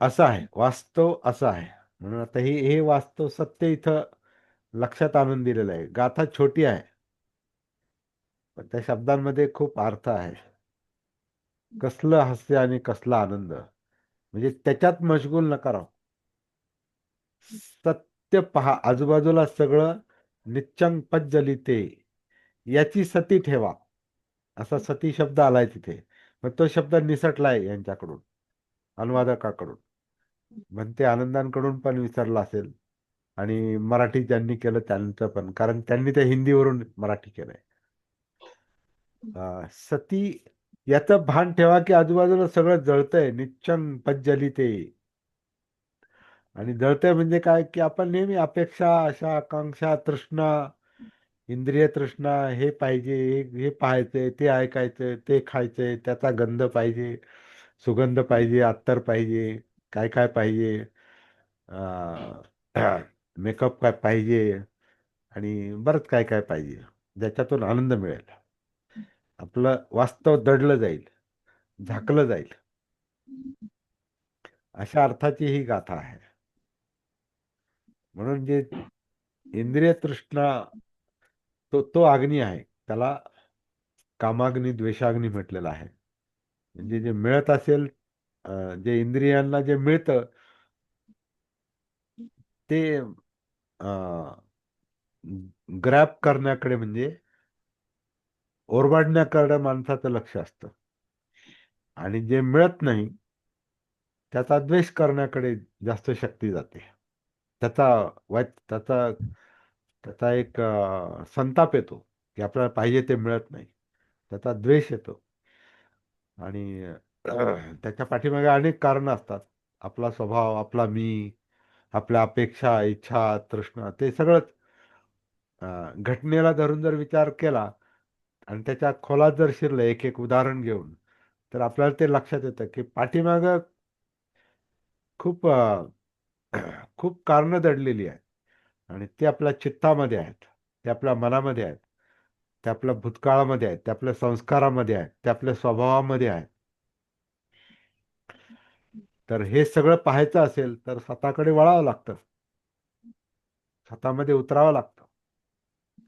असं आहे, वास्तव असं आहे. म्हणून आता हे वास्तव सत्य इथं लक्षात आणून दिलेलं आहे. गाथा छोटी आहे, पण त्या शब्दांमध्ये खूप अर्थ आहे. कसलं हास्य आणि कसला आनंद, म्हणजे त्याच्यात मशगूल नका राहू. सत्य पहा, आजूबाजूला सगळं निच्चंग पज्जलिते, याची सती ठेवा. असा सती शब्द आलाय तिथे, मग तो शब्द निसटलाय यांच्याकडून, अनुवादकाकडून. म्हणते आनंदांकडून पण विसरला असेल, आणि मराठी ज्यांनी केलं त्यांचं पण, कारण त्यांनी ते हिंदीवरून मराठी केलंय. सती याचं भान ठेवा की आजूबाजूला सगळं जळतंय, निच्चंग पज्जलिते. आणि जळतंय म्हणजे काय, की आपण नेहमी अपेक्षा, आशा, आकांक्षा, तृष्णा, इंद्रिय तृष्णा, हे पाहिजे, हे पाहायचंय, ते ऐकायचंय, ते खायचंय, त्याचा गंध पाहिजे, सुगंध पाहिजे, अत्तर पाहिजे, काय काय पाहिजे, मेकअप काय पाहिजे, आणि बरंच काय काय पाहिजे, ज्याच्यातून आनंद मिळेल. आपलं वास्तव दडलं जाईल, झाकलं जाईल. अशा अर्थाची ही गाथा आहे. म्हणून जे इंद्रिय तृष्णा, तो अग्नी आहे, त्याला कामाग्नी, द्वेषाग्नी म्हटलेला आहे. म्हणजे जे मिळत असेल, जे इंद्रियांना जे मिळतं ते ग्रॅब करण्याकडे, म्हणजे ओरबाडण्याकडे माणसाचं लक्ष असतं. आणि जे मिळत नाही त्याचा द्वेष करण्याकडे जास्त शक्ती जाते. त्याचा त्याचा एक संताप येतो की आपल्याला पाहिजे ते मिळत नाही, त्याचा द्वेष येतो. आणि त्याच्या पाठीमागे अनेक कारणं असतात. आपला स्वभाव, आपला मी, आपल्या अपेक्षा, इच्छा, तृष्णा, ते सगळंच घटनेला धरून जर विचार केला आणि त्याच्या खोलात जर शिरलं एक एक उदाहरण घेऊन, तर आपल्याला ते लक्षात येतं की पाठीमागं खूप खूप कारणं दडलेली आहेत. आणि ते आपल्या चित्तामध्ये आहेत, ते आपल्या मनामध्ये आहेत, ते आपल्या भूतकाळामध्ये आहेत, ते आपल्या संस्कारामध्ये आहेत, ते आपल्या स्वभावामध्ये आहेत. तर हे सगळं पाहायचं असेल तर स्वतःकडे वळावं लागतं, स्वतःमध्ये उतरावं लागतं,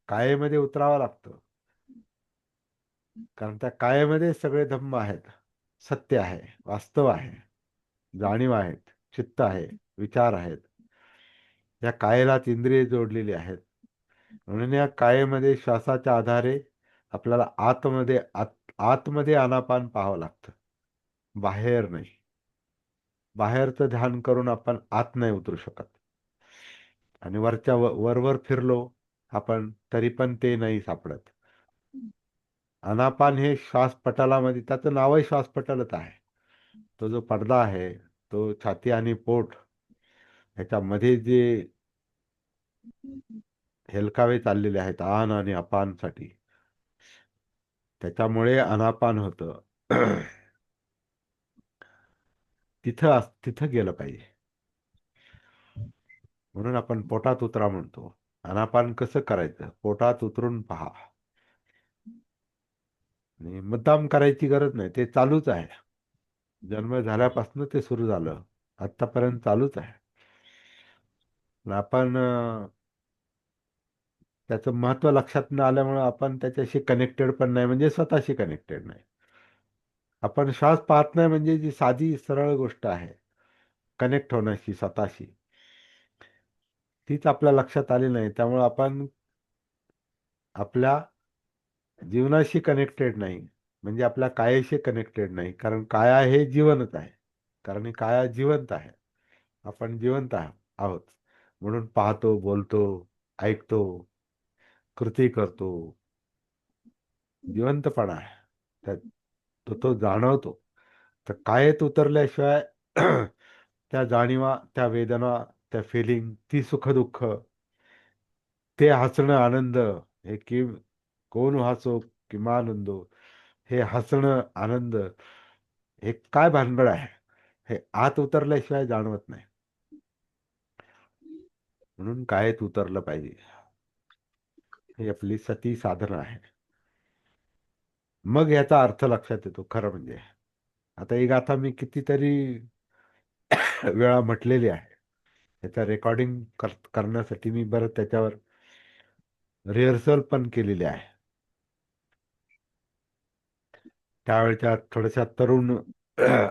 कायेमध्ये उतरावं लागतं. कारण त्या कायेमध्ये सगळे धम्म आहेत. सत्य आहे, वास्तव आहे, जाणीव आहेत, चित्त आहे, विचार आहेत. या कायेलाच इंद्रिय जोडलेली आहेत. म्हणून या कायेमध्ये श्वासाच्या आधारे आपल्याला आतमध्ये आनापान पाहावं लागतं, बाहेर नाही. बाहेरचं ध्यान करून आपण आत नाही उतरू शकत. आणि वरवर फिरलो आपण तरी पण ते नाही सापडत. आनापान हे श्वासपटलामध्ये, त्याचं नावही श्वासपटलच आहे. तो जो पडदा आहे, तो छाती आणि पोट ह्याच्यामध्ये जे हेलकावे चाललेले आहेत आन आणि अपानसाठी, त्याच्यामुळे अनापान होतं. तिथं गेलं पाहिजे. म्हणून आपण पोटात उतरा म्हणतो. अनापान कसं करायचं, पोटात उतरून पहा. आणि मुद्दाम करायची गरज नाही, ते चालूच आहे. जन्म झाल्यापासून ते सुरू झालं, आतापर्यंत चालूच आहे. आपण त्याचं महत्व लक्षात न आल्यामुळे आपण त्याच्याशी कनेक्टेड पण नाही, म्हणजे स्वतःशी कनेक्टेड नाही. आपण श्वास पाहत नाही म्हणजे जी साधी सरळ गोष्ट आहे कनेक्ट होण्याची स्वतःशी, तीच आपल्या लक्षात आली नाही. त्यामुळे आपण आपल्या जीवनाशी कनेक्टेड नाही, म्हणजे आपल्या कायाशी कनेक्टेड नाही. कारण काया हे जीवनच आहे, कारण काया जिवंत आहे. आपण जिवंत आहोत, म्हणून पाहतो, बोलतो, ऐकतो, कृती करतो. जिवंतपणा आहे. तो जाणवतो. तर कायेत उतरल्याशिवाय त्या जाणीवा, त्या वेदना, त्या फिलिंग, ती सुख-दुःख, ते हसणं, आनंद, हे की कोण हसो किंवा आनंदो, हे हसणं, आनंद, हे काय भानगड आहे, हे आत उतरल्याशिवाय जाणवत नाही. म्हणून कायेत उतरलं पाहिजे. ही आपली सती साधना आहे. मग याचा अर्थ लक्षात येतो खरं म्हणजे. आता ही गाथा मी कितीतरी वेळा म्हटलेली आहे. त्याचं रेकॉर्डिंग करण्यासाठी मी बरं त्याच्यावर रिहर्सल पण केलेली आहे. त्यावेळच्या थोड्याशा तरुण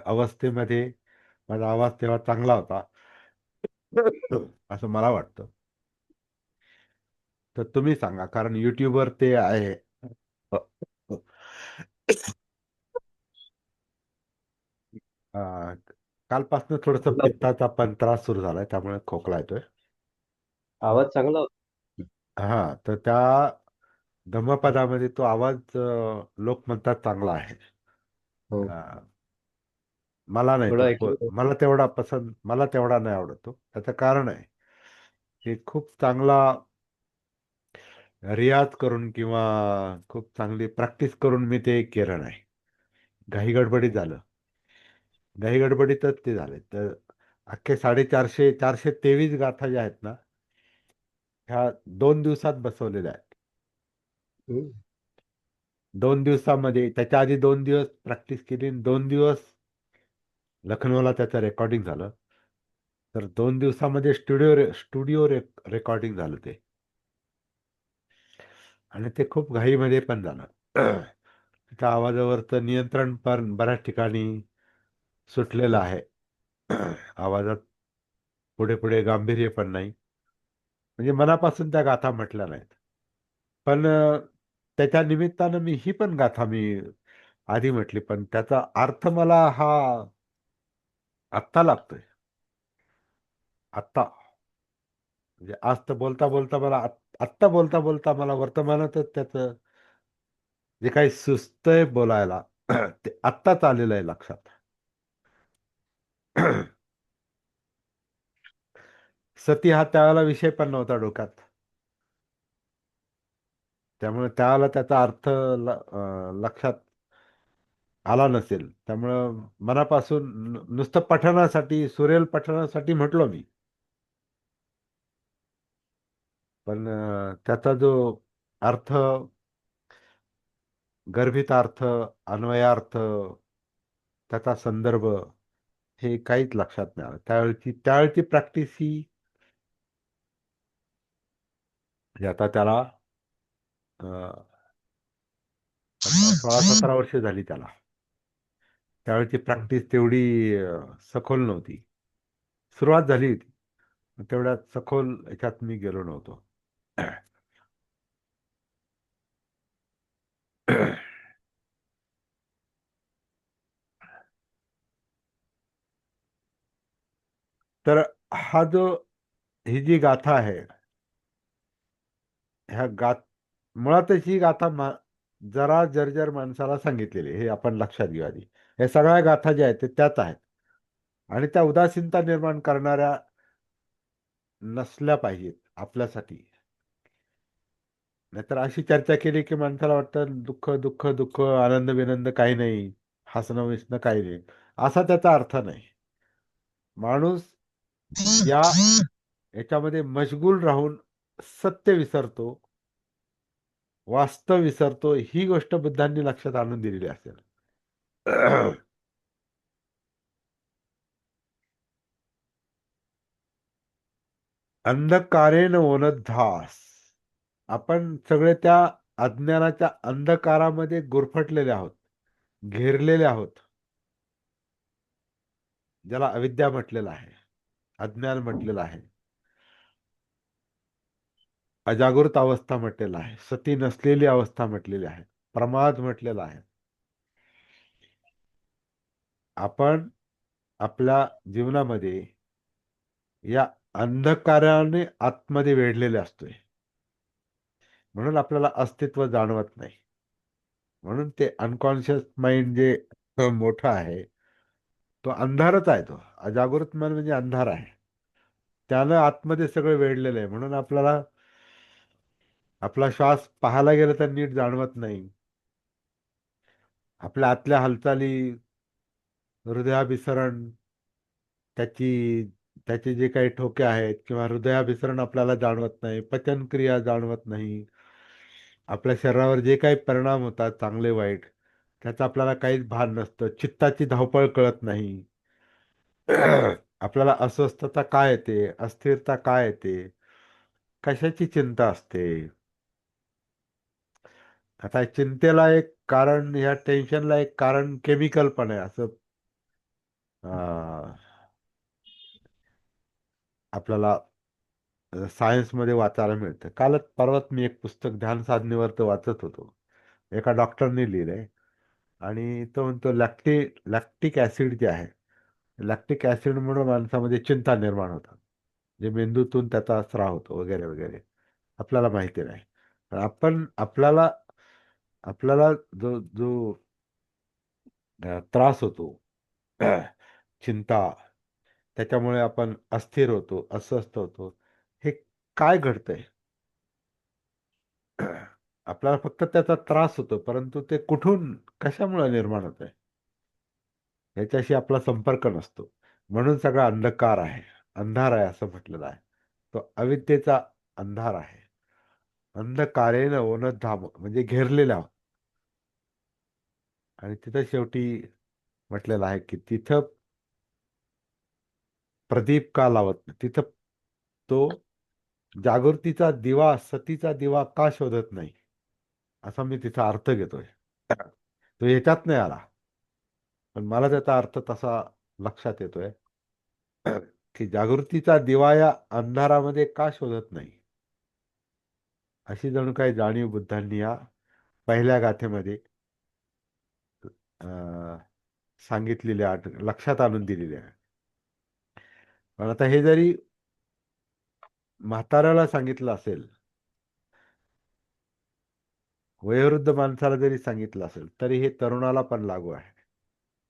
अवस्थेमध्ये माझा आवाज तेव्हा चांगला होता असं मला वाटतं. तर तुम्ही सांगा, कारण युट्यूबवर ते आहे. कालपासून थोडस पित्ताचा पण त्रास सुरू झालाय, त्यामुळे खोकला येतोय. आवाज चांगला होता. हा, तर त्या धम्मपदामध्ये तो आवाज लोक म्हणतात चांगला आहे. हो. मला नाही थोडं ऐकलं तो, मला तेवढा पसंत, मला तेवढा नाही आवडतो. त्याचं कारण आहे की खूप चांगला रियाज करून किंवा खूप चांगली प्रॅक्टिस करून मी ते केलं नाही. घाई गडबडीत झालं. घाई गडबडीतच ते झाले. तर अख्खे 423 गाथा ज्या आहेत ना, ह्या 2 दिवसात बसवलेल्या आहेत. हम्म. 2 दिवसामध्ये, त्याच्या आधी 2 दिवस प्रॅक्टिस केली, 2 दिवस लखनौला त्याचं रेकॉर्डिंग झालं. तर 2 दिवसामध्ये स्टुडिओ रेकॉर्डिंग झालं ते. आणि ते खूप घाईमध्ये पण झालं. त्या आवाजावरचं नियंत्रण पण बऱ्याच ठिकाणी सुटलेलं आहे. आवाजात पुढे पुढे गांभीर्य पण नाही. म्हणजे मनापासून त्या गाथा म्हटल्या नाहीत. पण त्याच्या निमित्तानं मी ही पण गाथा आधी म्हटली, पण त्याचा अर्थ मला हा आत्ता लागतोय. आत्ता म्हणजे आज तर बोलता बोलता मला आत्ता बोलता बोलता मला वर्तमानातच त्याचं जे काही सुचतंय बोलायला ते आत्ताच आलेलं आहे लक्षात. सती हा त्यावेळेला विषय पण नव्हता डोक्यात. त्यामुळे त्यावेळेला त्याचा अर्थ लक्षात आला नसेल. त्यामुळं मनापासून नुसतं पठणासाठी, सुरेल पठणासाठी म्हटलो मी. पण त्याचा जो अर्थ, गर्भित अर्थ, अन्वयार्थ, त्याचा संदर्भ, हे काहीच लक्षात नाही आलं. त्यावेळची प्रॅक्टिस ही म्हणजे आता त्याला 16-17 वर्ष झाली त्याला. त्यावेळची प्रॅक्टिस तेवढी सखोल नव्हती. सुरुवात झाली होती, पण तेवढ्या सखोल याच्यात मी गेलो नव्हतो. तर ही जी गाथा आहे, ह्या मुळातच ही गाथा जरा जर्जर माणसाला सांगितलेली, हे आपण लक्षात घेऊ आधी. हे सगळ्या गाथा ज्या आहेत ते त्याच आहेत. आणि त्या उदासीनता निर्माण करणाऱ्या नसल्या पाहिजेत आपल्यासाठी. नाहीतर अशी चर्चा केली की माणसाला वाटतं दुःख दुःख दुःख, आनंद विनंद काही नाही, हसणं विसणं काही नाही. असा त्याचा अर्थ नाही. माणूस याच्यामध्ये मशगूल राहून सत्य विसरतो, वास्तव विसरतो. ही गोष्ट बुद्धांनी लक्षात आणून दिलेली असेल. अंधकारेन ओनद्धास, आपण सगळे त्या अज्ञानाच्या अंधकारामध्ये गुरफटलेले आहोत, घेरलेले आहोत. ज्याला अविद्या म्हटलेलं आहे, अज्ञान म्हटलेलं आहे, अजागृत अवस्था म्हटलेलं आहे, सती नसलेली अवस्था म्हटलेली आहे, प्रमाद म्हटलेला आहे. आपण आपल्या जीवनामध्ये या अंधकाराने आतमध्ये वेढलेले असतोय. म्हणून आपल्याला अस्तित्व जाणवत नाही. म्हणून ते अनकॉन्शियस माइंड जे मोठं आहे तो अंधारच आहे. तो अजागृत मन म्हणजे अंधार आहे. त्यानं आतमध्ये सगळं वेढलेलं आहे. म्हणून आपल्याला आपला श्वास पाहायला गेलं तर नीट जाणवत नाही. आपल्या आतल्या हालचाली, हृदयाभिसरण, त्याची त्याचे जे काही ठोके आहेत किंवा हृदयाभिसरण आपल्याला जाणवत नाही, पचनक्रिया जाणवत नाही. आपल्या शरीरावर जे काही परिणाम होतात चांगले वाईट त्याचं आपल्याला काहीच भान नसतं. चित्ताची धावपळ कळत नाही. आपल्याला अस्वस्थता काय येते, अस्थिरता काय येते, कशाची चिंता असते. आता चिंतेला एक कारण, या टेन्शनला एक कारण केमिकल पण आहे असं आपल्याला सायन्समध्ये वाचायला मिळतं. कालच परवाच मी एक पुस्तक ध्यान साधनेवर वाचत होतो. एका डॉक्टरने लिहिलंय आणि तो म्हणतो लॅक्टिक ऍसिड जे आहे, लॅक्टिक ऍसिड म्हणून माणसामध्ये चिंता निर्माण होतात, जे मेंदूतून त्याचा स्राव होतो वगैरे वगैरे. आपल्याला माहिती नाही. पण आपल्याला आपल्याला जो जो त्रास होतो चिंता, त्याच्यामुळे आपण अस्थिर होतो, अस्वस्थ होतो, हे काय घडतंय? आपल्याला फक्त त्याचा त्रास होतो, परंतु ते कुठून कशामुळे निर्माण होत आहे याच्याशी आपला संपर्क नसतो. म्हणून सगळा अंधकार आहे, अंधार आहे असं म्हटलेलं आहे. तो अविद्येचा अंधार आहे. अंधकारेन ओनधाम म्हणजे घेरलेला. आणि तिथं शेवटी म्हटलेलं आहे की तिथं प्रदीप का लावत नाही, तिथं तो जागृतीचा दिवा, सतीचा दिवा का शोधत नाही, असा मी तिचा अर्थ घेतोय. तो याच्यात नाही आला, पण मला त्याचा अर्थ तसा लक्षात येतोय की जागृतीचा दिवा या अंधारामध्ये का शोधत नाही, अशी जणू काही जाणीव बुद्धांनी या पहिल्या गाथेमध्ये सांगितलेली, लक्षात आणून दिलेली आहे. पण आता हे जरी म्हाताऱ्याला सांगितलं असेल, वयोवृद्ध माणसाला जरी सांगितलं असेल, तरी हे तरुणाला पण लागू आहे,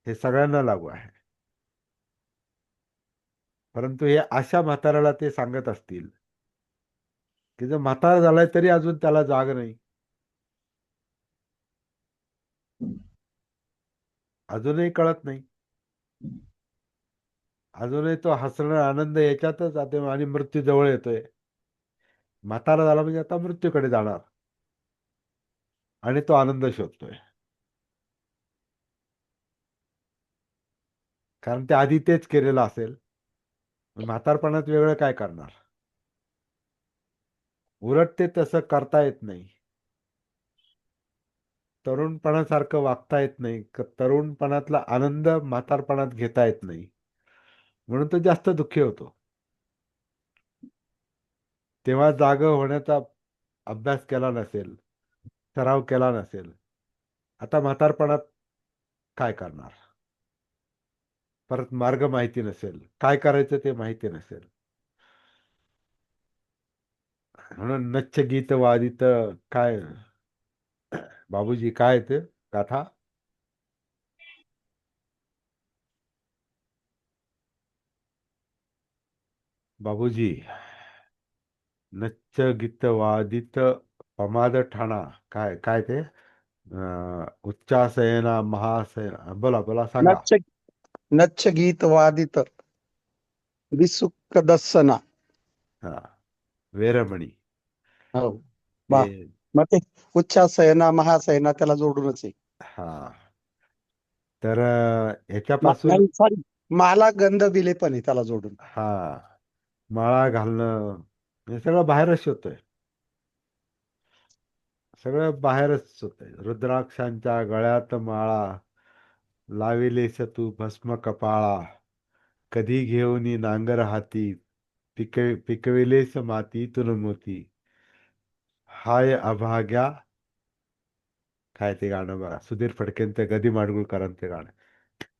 हे सगळ्यांना लागू आहे. परंतु हे अशा म्हाताऱ्याला ते सांगत असतील की जो म्हातारा झालाय तरी अजून त्याला जाग नाही, अजूनही कळत नाही, अजूनही तो हसणं आनंद याच्यातच जाते आणि मृत्यू जवळ येतोय. म्हातारा झाला म्हणजे आता मृत्यूकडे जाणार आणि तो आनंद शोधतोय, कारण ते आधी तेच केलेलं असेल. म्हातारपणात वेगळं काय करणार? उलट ते तसं करता येत नाही, तरुणपणासारखं वागता येत नाही, तरुणपणातला आनंद म्हातारपणात घेता येत नाही, म्हणून तो जास्त दुःखी होतो. तेव्हा जाग होण्याचा अभ्यास केला नसेल, सराव केला नसेल, आता म्हातारपणात काय करणार? परत मार्ग माहिती नसेल, काय करायचं ते माहिती नसेल. म्हणून नच्च गीत वादित काय बाबूजी, काय ते गाथा? बाबूजी, नच्च गीत वादित पमाद ठाणा, काय काय ते? उच्चासयना महासयना, बोला बोला, सांगा. नच्च नच्च गीत वादित विसुक्क दස්සना. हा, वेरमणी. हो वा. ते मग ते उच्चासयना महासयना त्याला जोडूनच आहे. हा, तर ह्याच्यापासून नाही सॉरी, माला गंध बिले पण आहे त्याला जोडून. हा, माळा घालणं हे सगळं बाहेरच होतंय, सगळं बाहेरच होतंय. रुद्राक्षांच्या गळ्यात माळा लाविलेस तू भस्म कपाळा, कधी घेऊनी नांगर हाती, पिकविलेस मातीतून मोती, हाय अभाग्या. काय ते गाणं बघा, सुधीर फडकेंचं, गदी माडगुळकरांचं गाणं.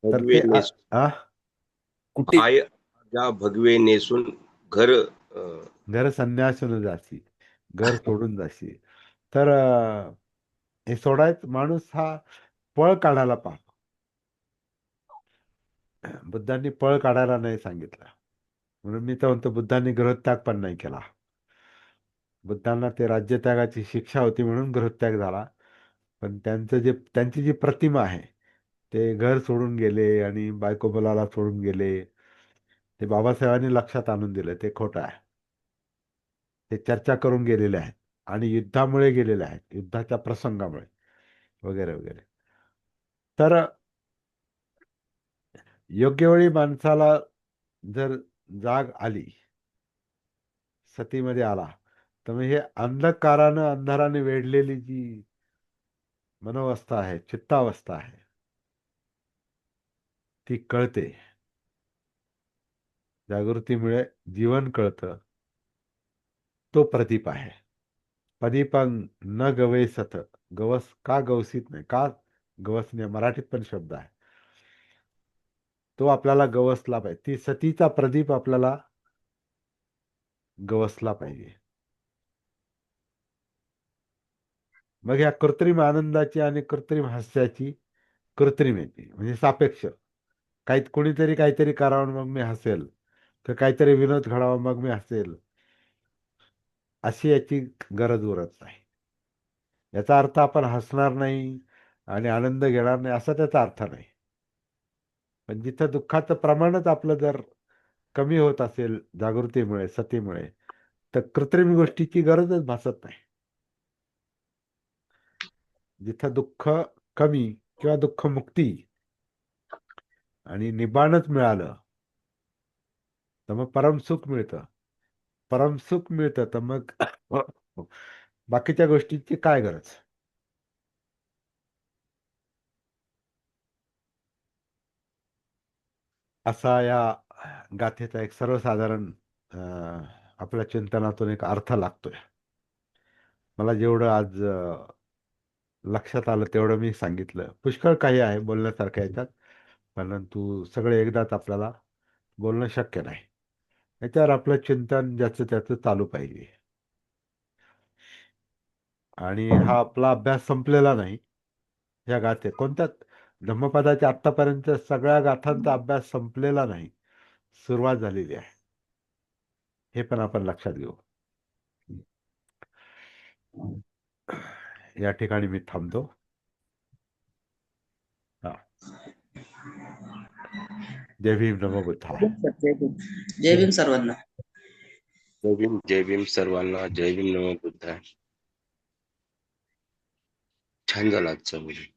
तर भगवे ते नेसून कुठे आय ज्या भगवे नेसून घर घर संन्यासून जाशी, घर सोडून जाशी. तर हे सोडायचं. माणूस हा पळ काढायला पाहतो. बुद्धांनी पळ काढायला नाही सांगितलं. म्हणून मी तर म्हणतो बुद्धांनी गृहत्याग पण नाही केला. बुद्धांना ते राज्यत्यागाची शिक्षा होती म्हणून गृहत्याग झाला. पण त्यांची जी प्रतिमा आहे, ते घर सोडून गेले आणि बायको मुलाला सोडून गेले, ते बाबासाहेबांनी लक्षात आणून दिलं ते खोटं आहे. ते चर्चा करून गेलेले आहेत आणि युद्धामुळे गेलेले आहेत, युद्धाच्या प्रसंगामुळे वगैरे वगैरे. तर योग्य वेळी माणसाला जर जाग आली, सतीमध्ये आला, तर मग हे अंधाराने वेढलेली जी मनोवस्था आहे, चित्तावस्था आहे, ती कळते. जागृतीमुळे जीवन कळतं. तो प्रदीप आहे. प्रदीपं न गवसत. गवस का गवसीत नाही, का गवसणे मराठीत पण शब्द आहे. तो आपल्याला गवसला पाहिजे. ती सतीचा प्रदीप आपल्याला गवसला पाहिजे. मग या कृत्रिम आनंदाची आणि कृत्रिम हास्याची, कृत्रिमेची म्हणजे सापेक्ष, कोणीतरी काहीतरी करावं मग मी हसेल, तर काहीतरी विनोद घडावा मग मी हसेल, अशी याची गरज उरत नाही. याचा अर्थ आपण हसणार नाही आणि आनंद घेणार नाही असा त्याचा अर्थ नाही. पण जिथं दुःखाचं प्रमाणच आपलं जर कमी होत असेल जागृतीमुळे, सतीमुळे, तर कृत्रिम गोष्टीची गरजच भासत नाही. जिथं दुःख कमी किंवा दुःख मुक्ती आणि निबाणच मिळालं, तर मग परमसुख मिळतं. परमसुख मिळतं तर मग बाकीच्या गोष्टींची काय गरज. असा या गाथेचा एक सर्वसाधारण आपल्या चिंतनातून एक अर्थ लागतोय. मला जेवढं आज लक्षात आलं तेवढं मी सांगितलं. पुष्कळ काही आहे बोलण्यासारखं याच्यात, परंतु सगळे एकदाच आपल्याला बोलणं शक्य नाही. याच्यावर आपलं चिंतन ज्याचं त्याचं चालू पाहिजे. आणि हा आपला अभ्यास संपलेला नाही. या गाथे कोणत्याच धम्मपदाच्या आतापर्यंत सगळ्या गाथांचा अभ्यास संपलेला नाही, सुरुवात झालेली आहे. हे पण आपण लक्षात घेऊ. या ठिकाणी मी थांबतो. जय भीम, नमो बुद्धाय. जय भीम सर्वांना. जय भीम सर्वांना. जय भीम, नमो बुद्धाय. छान झाला आजचा व्हिडिओ.